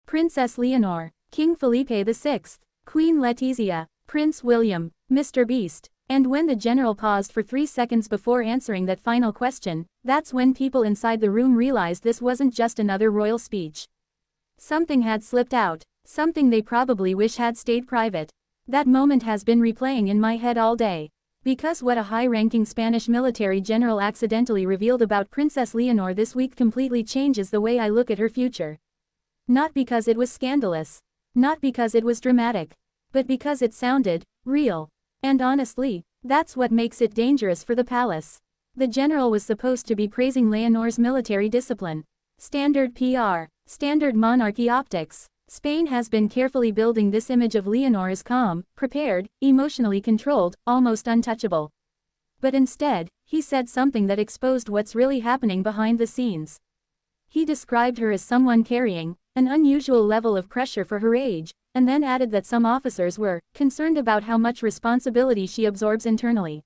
Princess Leonor, King Felipe VI, Queen Letizia, Prince William, Mr. Beast. And when the general paused for 3 seconds before answering that final question, that's when people inside the room realized this wasn't just another royal speech. Something had slipped out, something they probably wish had stayed private. That moment has been replaying in my head all day. Because what a high-ranking Spanish military general accidentally revealed about Princess Leonor this week completely changes the way I look at her future. Not because it was scandalous. Not because it was dramatic. But because it sounded real. And honestly, that's what makes it dangerous for the palace. The general was supposed to be praising Leonor's military discipline. Standard PR. Standard monarchy optics. Spain has been carefully building this image of Leonor as calm, prepared, emotionally controlled, almost untouchable. But instead, he said something that exposed what's really happening behind the scenes. He described her as someone carrying an unusual level of pressure for her age, and then added that some officers were concerned about how much responsibility she absorbs internally.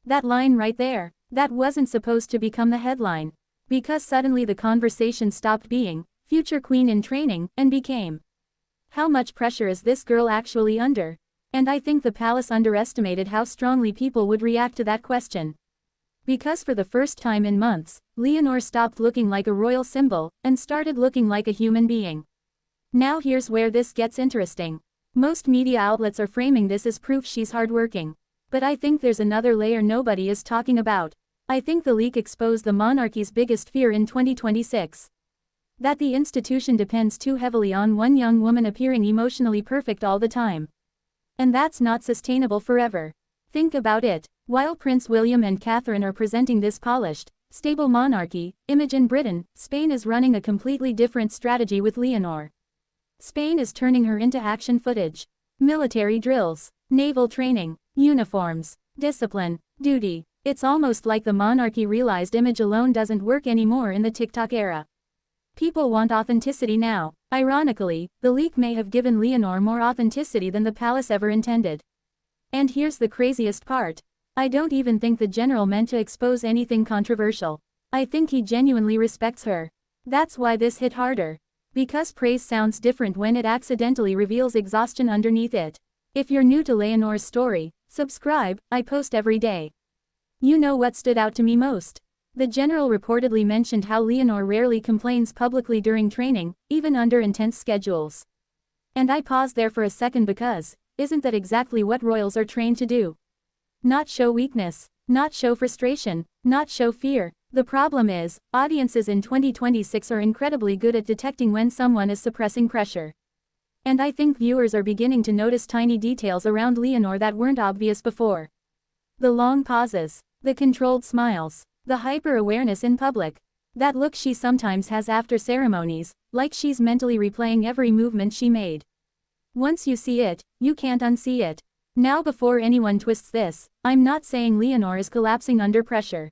That line right there, that wasn't supposed to become the headline. Because suddenly the conversation stopped being future queen in training and became, how much pressure is this girl actually under? And I think the palace underestimated how strongly people would react to that question. Because for the first time in months, Leonor stopped looking like a royal symbol and started looking like a human being. Now here's where this gets interesting. Most media outlets are framing this as proof she's hardworking. But I think there's another layer nobody is talking about. I think the leak exposed the monarchy's biggest fear in 2026. That the institution depends too heavily on one young woman appearing emotionally perfect all the time. And that's not sustainable forever. Think about it. While Prince William and Catherine are presenting this polished, stable monarchy image in Britain, Spain is running a completely different strategy with Leonor. Spain is turning her into action footage. Military drills, naval training, uniforms, discipline, duty. It's almost like the monarchy realized image alone doesn't work anymore in the TikTok era. People want authenticity now. Ironically, the leak may have given Leonor more authenticity than the palace ever intended. And here's the craziest part. I don't even think the general meant to expose anything controversial. I think he genuinely respects her. That's why this hit harder. Because praise sounds different when it accidentally reveals exhaustion underneath it. If you're new to Leonor's story, subscribe, I post every day. You know what stood out to me most? The general reportedly mentioned how Leonor rarely complains publicly during training, even under intense schedules. And I paused there for a second because, isn't that exactly what royals are trained to do? Not show weakness, not show frustration, not show fear. The problem is, audiences in 2026 are incredibly good at detecting when someone is suppressing pressure. And I think viewers are beginning to notice tiny details around Leonor that weren't obvious before. The long pauses, the controlled smiles, the hyper-awareness in public. That look she sometimes has after ceremonies, like she's mentally replaying every movement she made. Once you see it, you can't unsee it. Now before anyone twists this, I'm not saying Leonor is collapsing under pressure.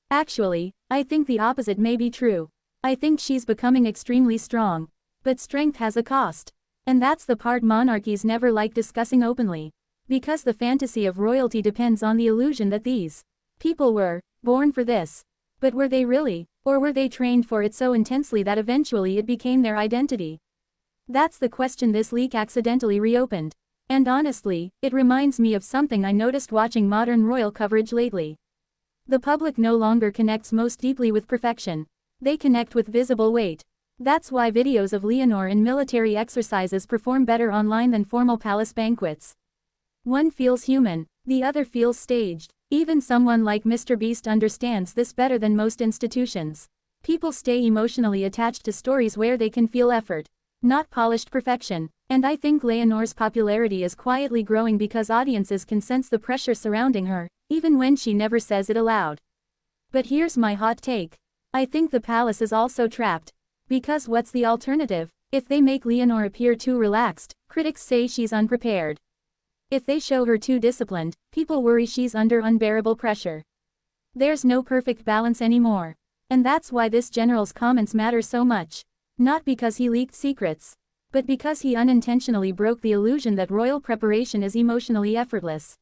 Actually, I think the opposite may be true. I think she's becoming extremely strong. But strength has a cost. And that's the part monarchies never like discussing openly. Because the fantasy of royalty depends on the illusion that these people were born for this. But were they really? Or were they trained for it so intensely that eventually it became their identity? That's the question this leak accidentally reopened. And honestly, it reminds me of something I noticed watching modern royal coverage lately. The public no longer connects most deeply with perfection. They connect with visible weight. That's why videos of Leonor in military exercises perform better online than formal palace banquets. One feels human, the other feels staged. Even someone like Mr. Beast understands this better than most institutions. People stay emotionally attached to stories where they can feel effort, not polished perfection. And I think Leonor's popularity is quietly growing because audiences can sense the pressure surrounding her, even when she never says it aloud. But here's my hot take. I think the palace is also trapped. Because what's the alternative? If they make Leonor appear too relaxed, critics say she's unprepared. If they show her too disciplined, people worry she's under unbearable pressure. There's no perfect balance anymore. And that's why this general's comments matter so much. Not because he leaked secrets, but because he unintentionally broke the illusion that royal preparation is emotionally effortless.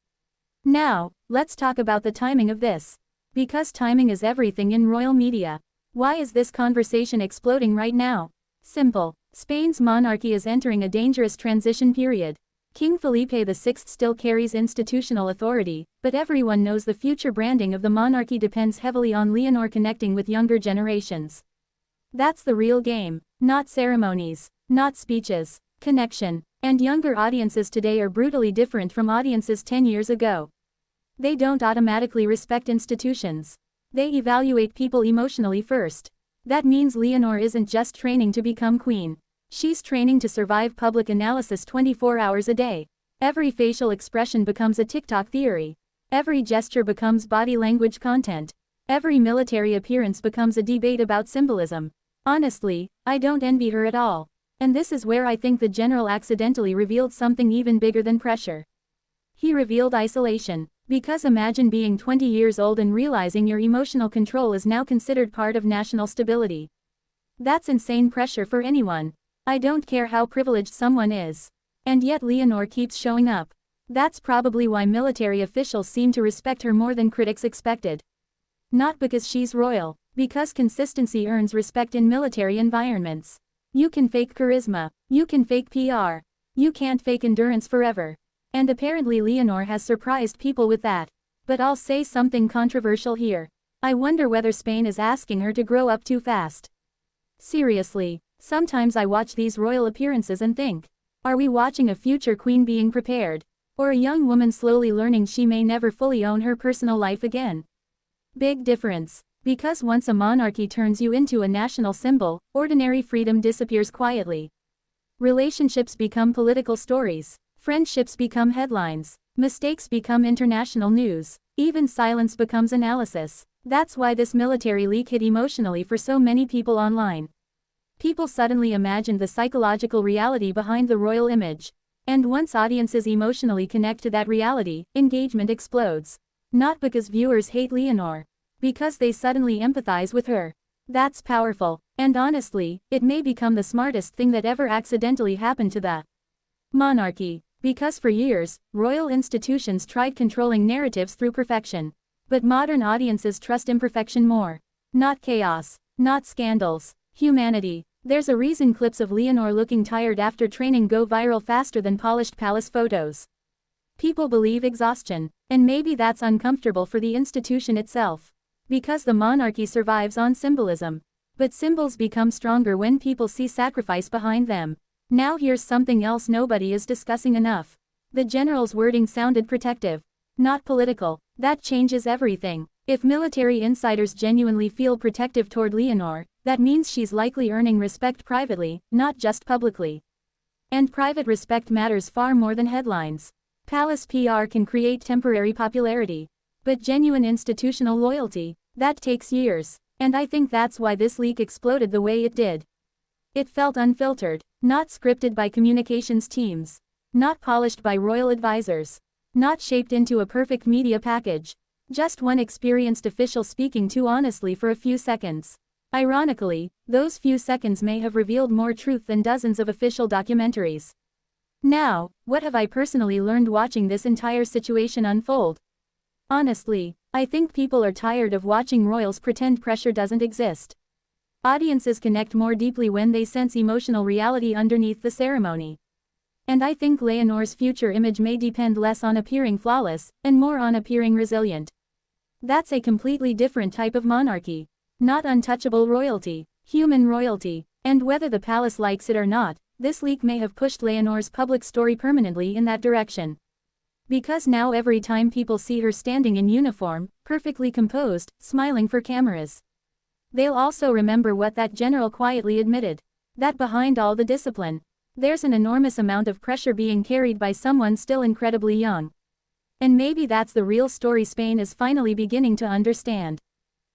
Now, let's talk about the timing of this. Because timing is everything in royal media. Why is this conversation exploding right now? Simple. Spain's monarchy is entering a dangerous transition period. King Felipe VI still carries institutional authority, but everyone knows the future branding of the monarchy depends heavily on Leonor connecting with younger generations. That's the real game, not ceremonies, not speeches, connection. And younger audiences today are brutally different from audiences 10 years ago. They don't automatically respect institutions. They evaluate people emotionally first. That means Leonor isn't just training to become queen. She's training to survive public analysis 24 hours a day. Every facial expression becomes a TikTok theory. Every gesture becomes body language content. Every military appearance becomes a debate about symbolism. Honestly, I don't envy her at all. And this is where I think the general accidentally revealed something even bigger than pressure. He revealed isolation. Because imagine being 20 years old and realizing your emotional control is now considered part of national stability. That's insane pressure for anyone. I don't care how privileged someone is. And yet Leonor keeps showing up. That's probably why military officials seem to respect her more than critics expected. Not because she's royal, because consistency earns respect in military environments. You can fake charisma, you can fake PR, you can't fake endurance forever. And apparently Leonor has surprised people with that. But I'll say something controversial here. I wonder whether Spain is asking her to grow up too fast. Seriously, sometimes I watch these royal appearances and think, are we watching a future queen being prepared? Or a young woman slowly learning she may never fully own her personal life again? Big difference. Because once a monarchy turns you into a national symbol, ordinary freedom disappears quietly. Relationships become political stories. Friendships become headlines. Mistakes become international news. Even silence becomes analysis. That's why this military leak hit emotionally for so many people online. People suddenly imagined the psychological reality behind the royal image. And once audiences emotionally connect to that reality, engagement explodes. Not because viewers hate Leonor. Because they suddenly empathize with her. That's powerful. And honestly, it may become the smartest thing that ever accidentally happened to the monarchy. Because for years, royal institutions tried controlling narratives through perfection. But modern audiences trust imperfection more. Not chaos. Not scandals. Humanity. There's a reason clips of Leonor looking tired after training go viral faster than polished palace photos. People believe exhaustion. And maybe that's uncomfortable for the institution itself. Because the monarchy survives on symbolism. But symbols become stronger when people see sacrifice behind them. Now here's something else nobody is discussing enough. The general's wording sounded protective. Not political. That changes everything. If military insiders genuinely feel protective toward Leonor, that means she's likely earning respect privately, not just publicly. And private respect matters far more than headlines. Palace PR can create temporary popularity. But genuine institutional loyalty, that takes years. And I think that's why this leak exploded the way it did. It felt unfiltered, not scripted by communications teams. Not polished by royal advisors. Not shaped into a perfect media package. Just one experienced official speaking too honestly for a few seconds. Ironically, those few seconds may have revealed more truth than dozens of official documentaries. Now, what have I personally learned watching this entire situation unfold? Honestly, I think people are tired of watching royals pretend pressure doesn't exist. Audiences connect more deeply when they sense emotional reality underneath the ceremony. And I think Leonor's future image may depend less on appearing flawless, and more on appearing resilient. That's a completely different type of monarchy. Not untouchable royalty, human royalty. And whether the palace likes it or not, this leak may have pushed Leonor's public story permanently in that direction. Because now every time people see her standing in uniform, perfectly composed, smiling for cameras, they'll also remember what that general quietly admitted. That behind all the discipline, there's an enormous amount of pressure being carried by someone still incredibly young. And maybe that's the real story Spain is finally beginning to understand.